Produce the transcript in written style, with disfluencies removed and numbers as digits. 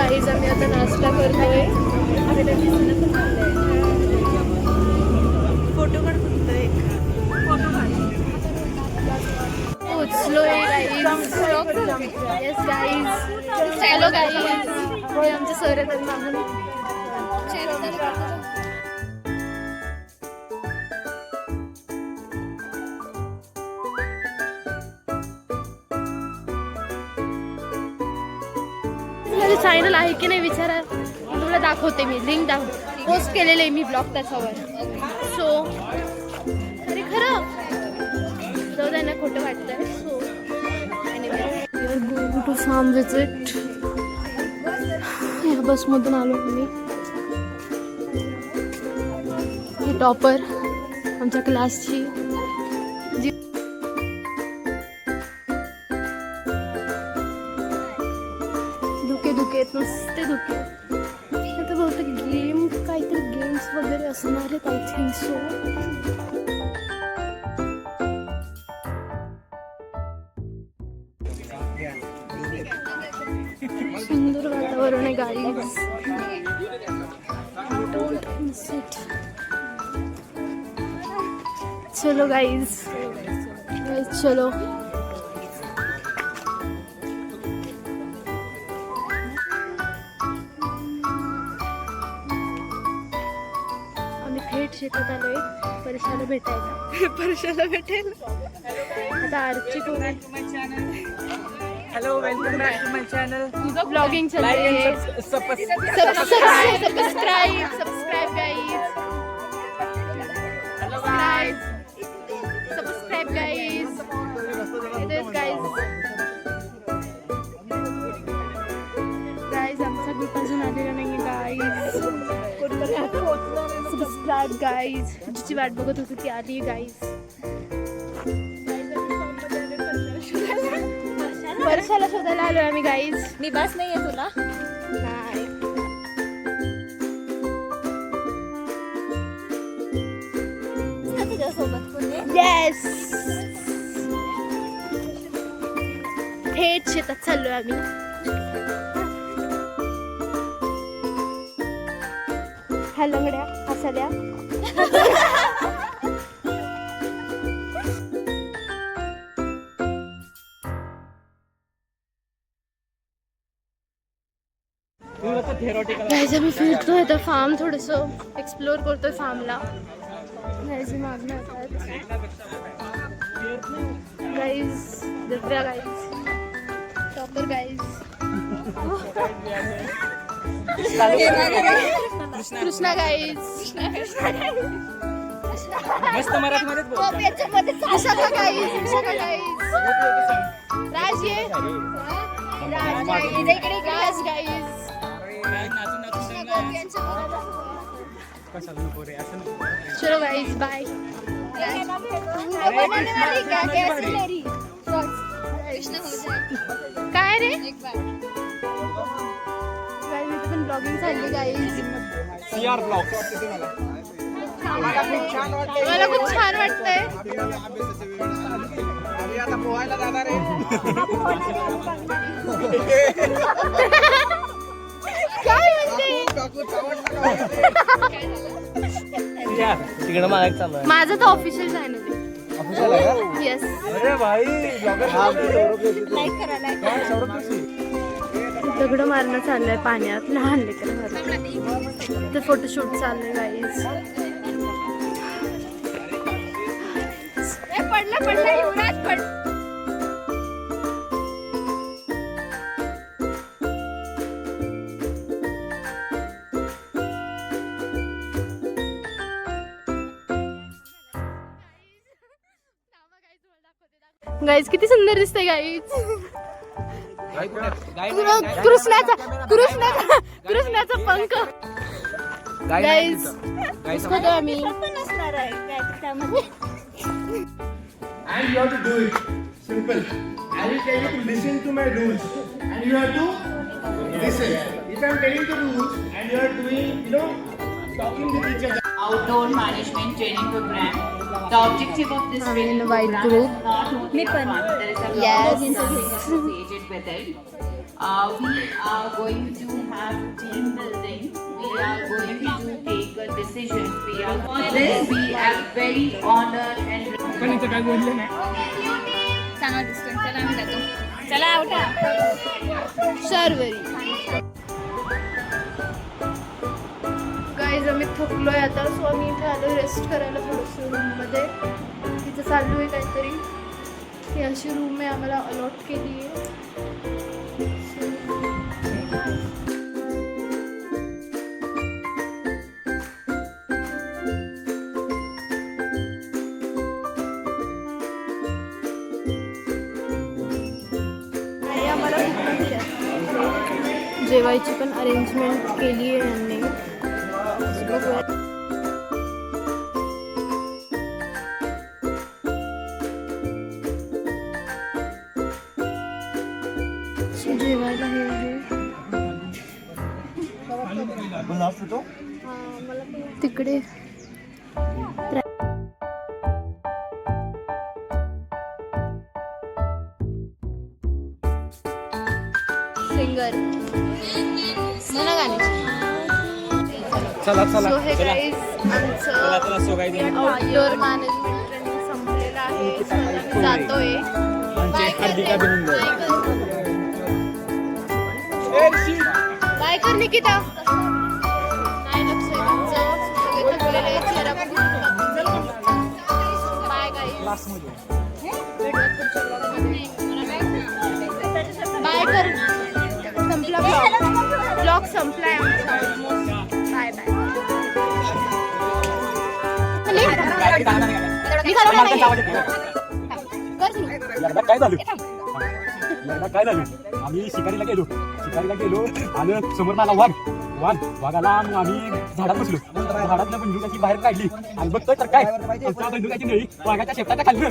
Guys आम्ही आता नाश्ता करतोय. फोटो काढ फक्त एक. फोटो काढ. पोचलोय गाईज. Yes guys. चलो गाईज. हे आमचे सर येतात मागून. माझं चॅनल आहे की नाही विचारा, तुला दाखवते मी. लिंक पोस्ट केलेलं आहे मी ब्लॉग त्याच्यावर. सो अरे खरं जाऊ द्या ना, खोटं वाटतंय. So go to farm visit. या बसमधून आलो मी. ही टॉपर आमच्या क्लासची. धुके नुसते धुके. आता बहुतेक गेम काहीतरी गेम्स वगैरे असणार आहेत आय थिंक सो. सुंदर वातावरण आहे गाईज. Don't miss it. चलो गाईज चलो. शेतात आलोय परशाला भेटायला. परशाला भेटायला. आता आरची कोण आहे. Hello, welcome back to my channel. Blogging चल रही है. Subscribe guys. Subscribe guys. Guys आमचा ग्रुप अजून आलेला नाही गाइस. Subscribe guys. जिची वाट बघत होती ती आली गाइस. वर्षाला शोधायला आलोय आम्ही गाइस. मी बस नाहीये तुला. नाही तुझ्यासोबत कोणी. येस. थेट शेतात चाललोय आम्ही. हलंगड्या हसल्या. गाईज आम्ही फिरतोय तर फार्म थोडस एक्सप्लोर करतोय फार्मला. गाईज मागणं येतात. Guys Divya guys. Topper guys. Krishna guys. मस्त मराठीमध्येच बोल. विशाखा गाईज. विशाखा गाईज. राज ये. राज गाईज. चलो गाइस बाय. काय रे गाइस इथे पण ब्लॉगिंग चालली गाइस. CR blog. मला खूप छान वाटतंय. आता पोहायला जाणार आहे. काय म्हणते. तिकडे मला चालू आहे. माझं तर ऑफिशियल चॅनल आहे. ऑफिशियल आहे का? येस. अरे भाई दगड मारणं चाललंय पाण्यात. लहान लेकरं. ते फोटोशूट चाललंय गाईज. पडलं एवढाच पड. गाईज किती सुंदर दिसतंय गाईज. कृष्णाचा पंख. गाईज दिसतो आम्ही. And you have to do it. Simple. I will tell you to listen to my rules. And you have to listen. If I am telling the rules and you are doing, talking with each other. Outdoor management training program. The objective of this I'm in training the white program group. is not only fun, there is a lot Yes. of science associated with it. We are going to have team building. We are going to take a decision. We are very honored and चांगला दिसतोय. चला आम्ही जातो. चला उठा. Sharvari guys आम्ही थकलोय आता. सो आम्ही इथे आलो रेस्ट करायला थोडंसं रूममध्ये. तिथं चालू आहे काहीतरी. ही अशी रूम आहे आम्हाला अलॉट केली आहे. आम्हाला जेवायची पण अरेंजमेंट केली आहे यांनी. जेवायला हे आहे. तिकडे सिंगर म्हणा गाणी. चला चला सो हे गाईज आमचं सो काही आउटडोअर मॅनेजमेंट ट्रेनिंग संपलेलं आहे. So आता आम्ही जातोय. बाय बाय कर निकिता. नाही लक्ष आहे आमचं. सगळे थकलेले आहेत. चेहरा पण बाय गाईज. बाय कर. संपला ब्लॉग संपलाय आमचा ऑलमोस्ट. Bye bye. काय झालं आम्ही शिकारीला गेलो आणि समोर मला वाघाला आम्ही झाडात बसलो. झाडातलं बंदुकाची बाहेर काढली आणि बघतोय तर काय आमच्या बंदुकाची नळी वाघाच्या शेपटाच्या खाल्लं.